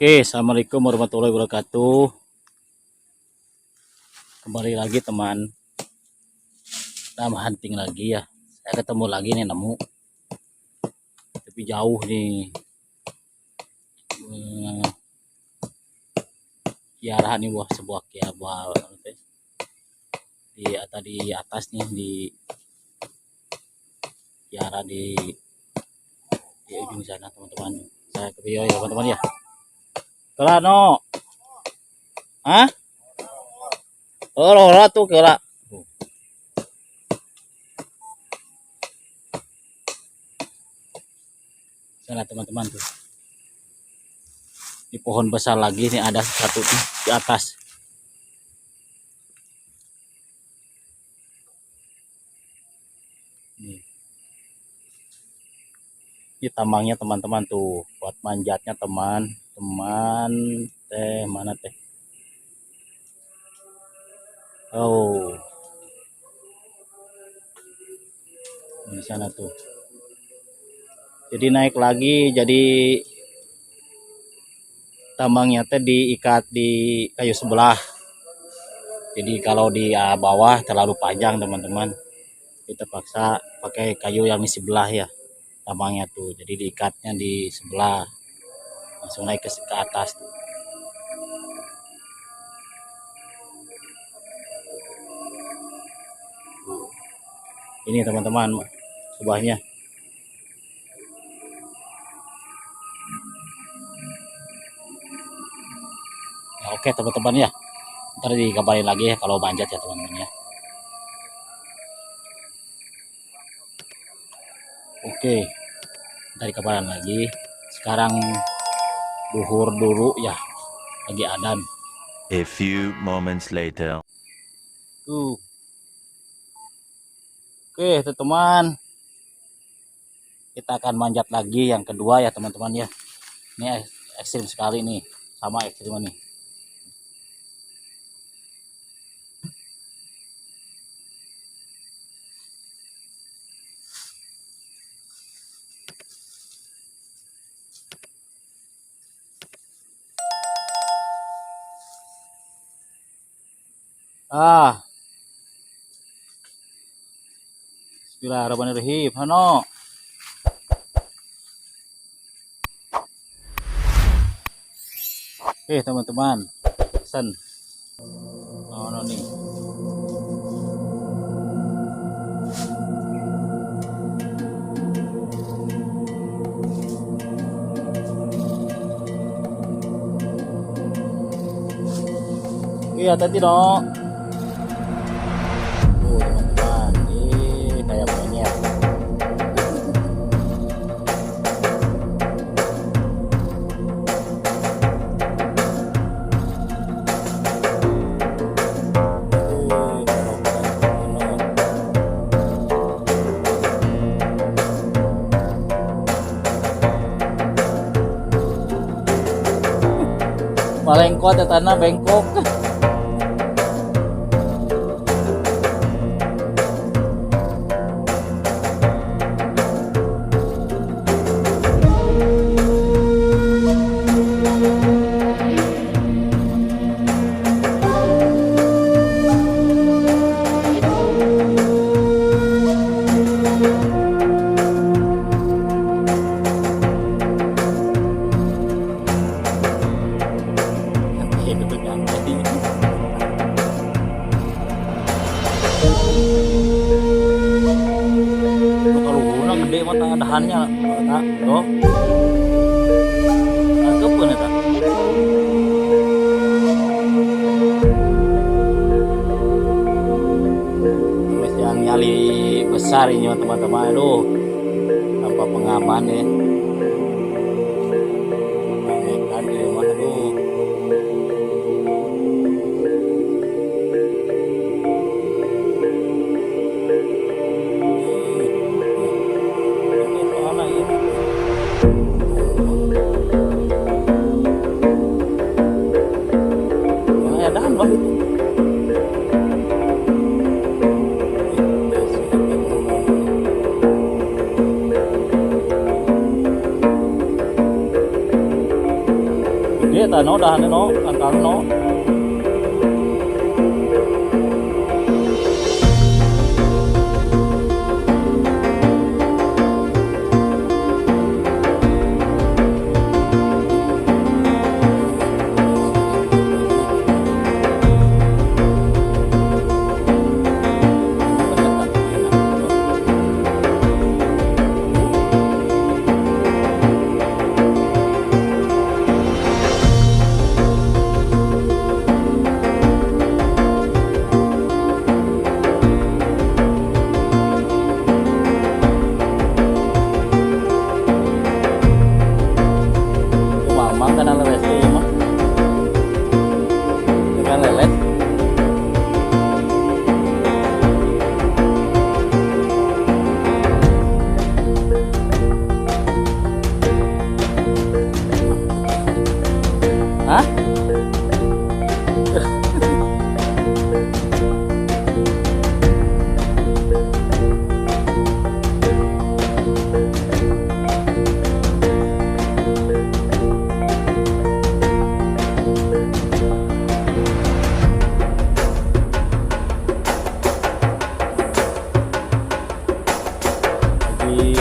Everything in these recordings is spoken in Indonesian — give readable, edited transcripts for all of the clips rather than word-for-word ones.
Oke, assalamualaikum warahmatullahi wabarakatuh. Kembali lagi teman, kita hunting lagi ya. Saya ketemu lagi nih, nemu tapi jauh nih. Kiara nih, sebuah kiara di atas nih, di kiara di ujung sana teman-teman. Saya ke video ya teman-teman ya. Kelano, hah? Oh, ora tuh kela. Sana teman-teman tuh. Di pohon besar lagi nih ada satu di atas. Nih. Ini tambangnya teman-teman tuh, buat manjatnya teman-teman. Mana teh? Oh, di sana tuh. Jadi naik lagi, jadi tambangnya teh diikat di kayu sebelah. Jadi kalau di bawah terlalu panjang teman-teman, kita paksa pakai kayu yang di sebelah ya tambangnya tuh. Jadi diikatnya di sebelah, langsung naik ke atas tuh. Ini teman-teman sebelahnya. Nah, oke teman-teman ya, ntar dikabarin lagi ya kalau manjat ya teman-teman ya. Oke, ntar dikabarin lagi. Sekarang duhur dulu ya, lagi adan. A few moments later. Tuh. Oke teman-teman, kita akan manjat lagi yang kedua ya teman-teman ya. Ini ekstrim sekali nih, sama ekstrim nih. Bismillahirrahmanirrahim. Hano. Teman-teman, pesan. No nih. Hati-hati dong. Teman-teman, kayak monyet. Malengkot ya tanah bengkok. Kalau gede mata dahannya, tuh. Kebun ya tak? Yang nyali besar ini teman-teman, aduh, tanpa pengaman ya. Kan di rumah aduh. gede tano dah no angkal no. Hah? Lagi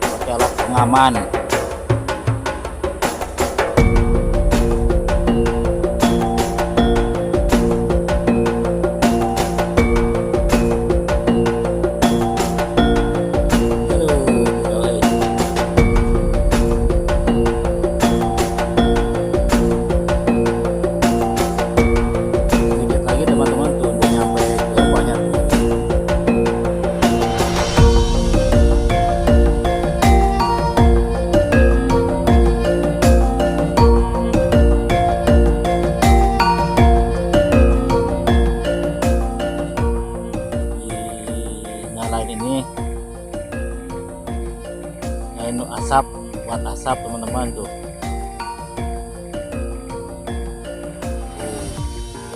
pakai alat pengaman. Ini asap, buat asap teman-teman tuh.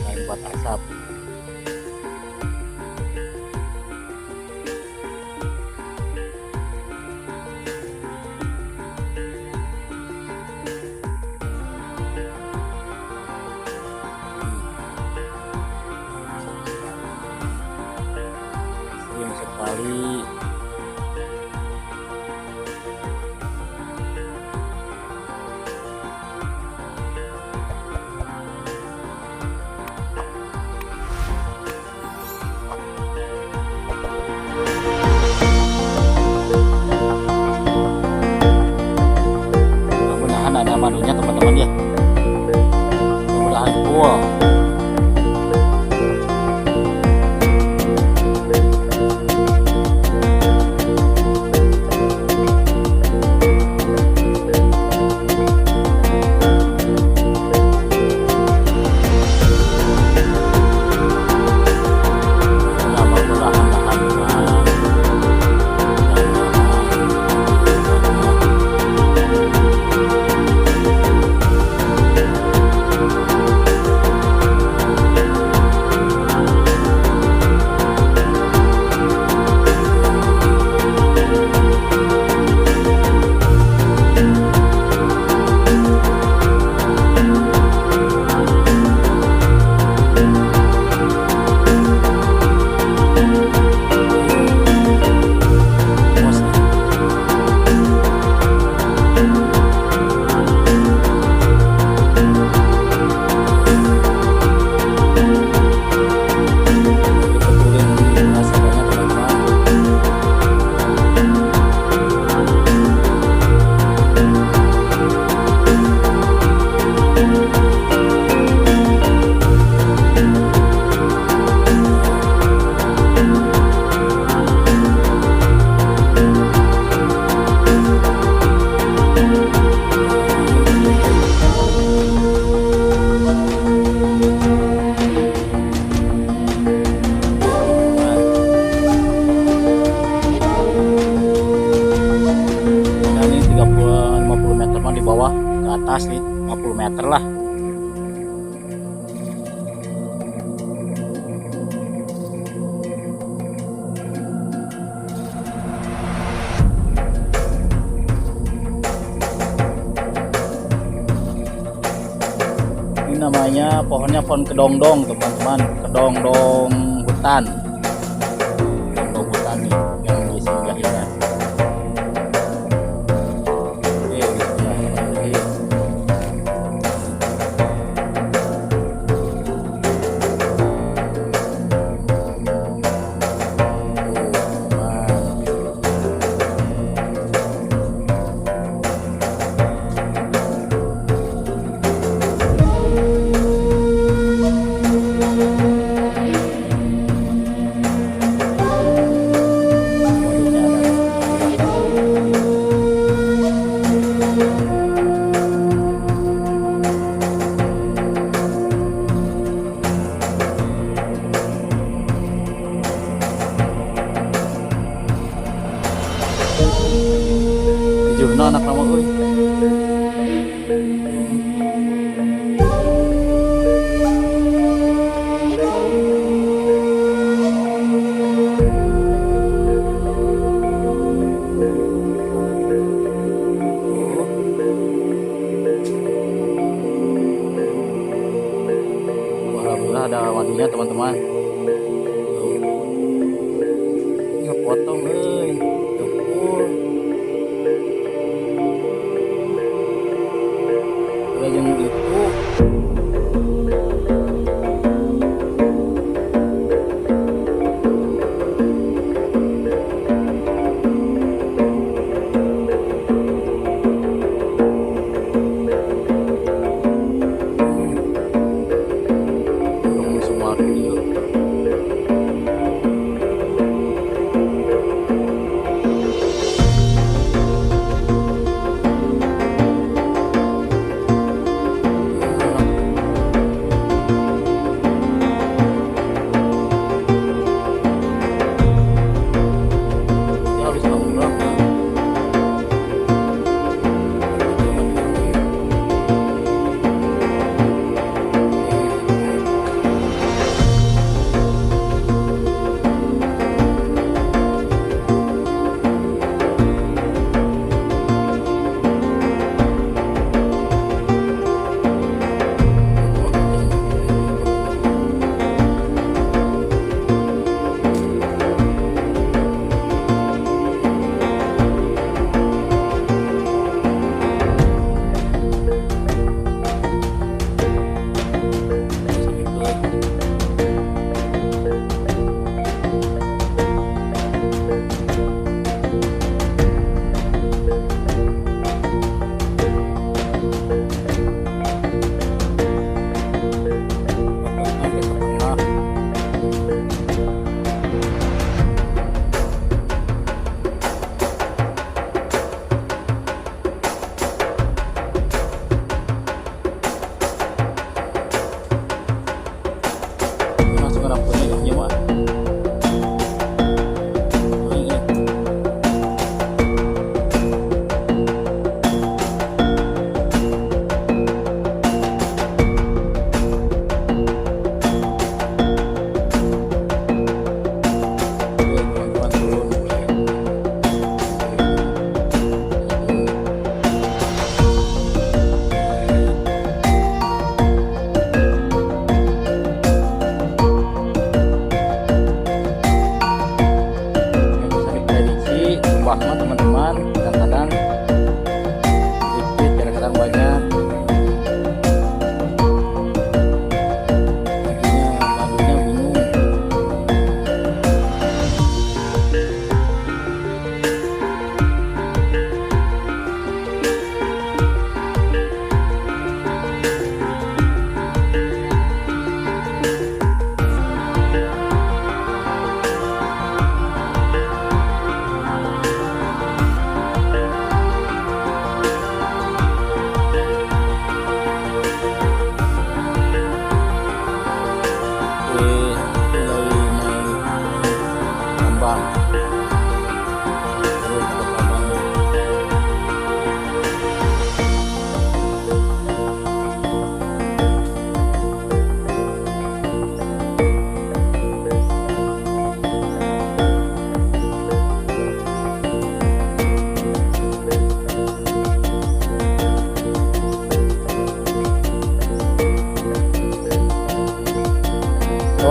Ini buat asap. Sering sekali ada madunya teman-teman ya, mudah-mudahan full. atas nih 50 meter lah. namanya pohonnya pohon kedongdong teman-teman, kedongdong hutan, kedongdong hutan nih yang disinggahikan. Oke, di sebelah lagi. Tujuhna anak nama euy. Alhamdulillah ada wadunya teman-teman. Ya potong euy. Tepul. Yang itu semua video.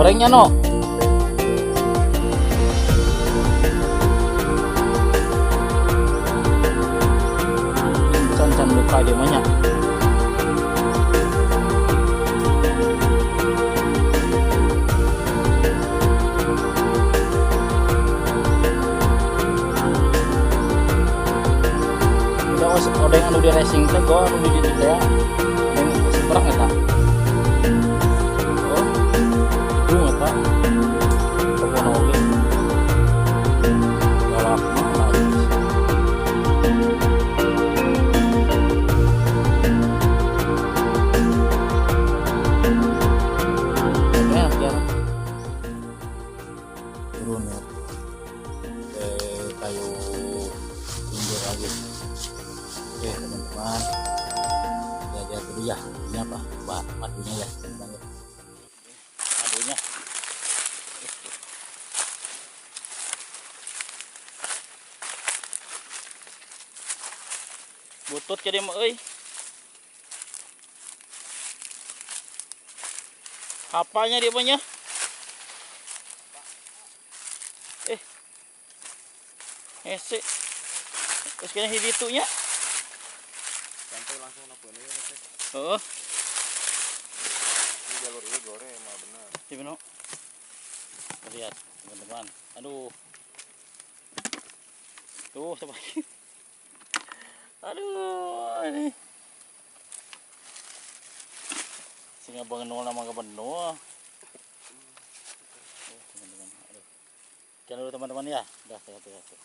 Gorengnya no. Can luka dia banyak. Udah yang anu di racing teh gua anu di ditu teh yang seberang eta. Oh. Itu eta. Pokona oge. Galak mah. Ya. Turun ya. Kayu pinggir lagi. Oke teman-teman, lihat dulu ya, ini apa? Madunya ya, teman-teman. Madunya. Butut jadi mah euy. Apanya dia punya? Hese. Terus kayaknya hiditunya. Sampai langsung nabuan ya Mas. Heeh. Ini jalur ini goreng mah benar. Gimana? Lihat teman-teman. Aduh. Tuh sampai. Aduh ini. Singa bengenol nama kebenol. Teman-teman. Aduh. Jangan dulu teman-teman ya. Udah satu-satu.